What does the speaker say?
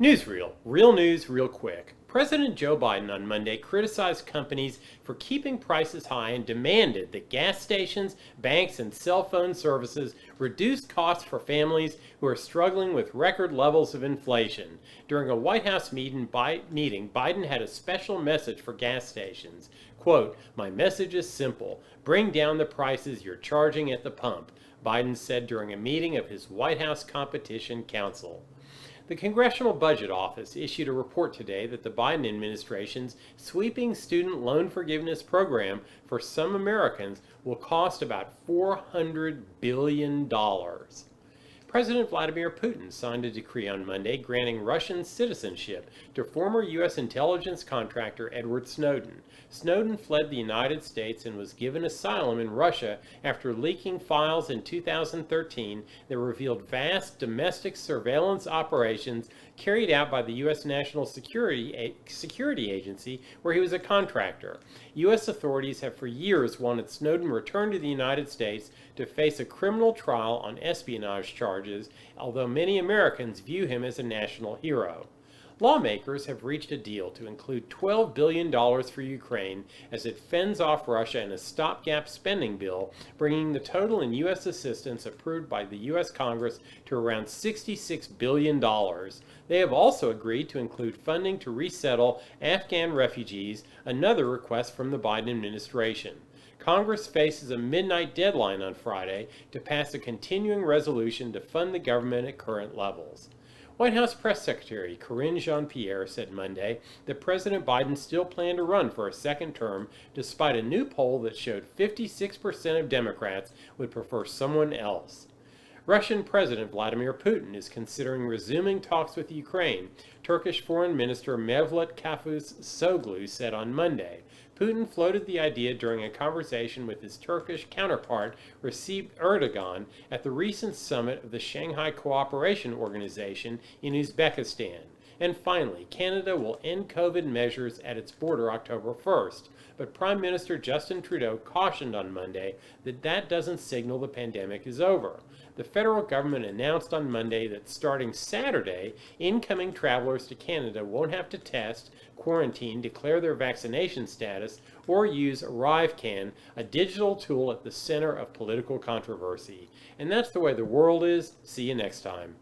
Newsreel. Real news, real quick. President Joe Biden on Monday criticized companies for keeping prices high and demanded that gas stations, banks, and cell phone services reduce costs for families who are struggling with record levels of inflation. During a White House meeting, Biden had a special message for gas stations. Quote, "My message is simple. Bring down the prices you're charging at the pump," Biden said during a meeting of his White House Competition Council. The Congressional Budget Office issued a report today that the Biden administration's sweeping student loan forgiveness program for some Americans will cost about $400 billion. President Vladimir Putin signed a decree on Monday granting Russian citizenship to former U.S. intelligence contractor Edward Snowden. Snowden fled the United States and was given asylum in Russia after leaking files in 2013 that revealed vast domestic surveillance operations carried out by the U.S. National Security Agency, where he was a contractor. U.S. authorities have for years wanted Snowden returned to the United States to face a criminal trial on espionage charges, although many Americans view him as a national hero. Lawmakers have reached a deal to include $12 billion for Ukraine as it fends off Russia in a stopgap spending bill, bringing the total in U.S. assistance approved by the U.S. Congress to around $66 billion. They have also agreed to include funding to resettle Afghan refugees, another request from the Biden administration. Congress faces a midnight deadline on Friday to pass a continuing resolution to fund the government at current levels. White House Press Secretary Karine Jean-Pierre said Monday that President Biden still planned to run for a second term, despite a new poll that showed 56% of Democrats would prefer someone else. Russian President Vladimir Putin is considering resuming talks with Ukraine, Turkish Foreign Minister Mevlut Cavusoglu said on Monday. Putin floated the idea during a conversation with his Turkish counterpart Recep Erdogan at the recent summit of the Shanghai Cooperation Organization in Uzbekistan. And finally, Canada will end COVID measures at its border October 1st, but Prime Minister Justin Trudeau cautioned on Monday that that doesn't signal the pandemic is over. The federal government announced on Monday that starting Saturday, incoming travelers to Canada won't have to test, quarantine, declare their vaccination status, or use ArriveCan, a digital tool at the center of political controversy. And that's the way the world is. See you next time.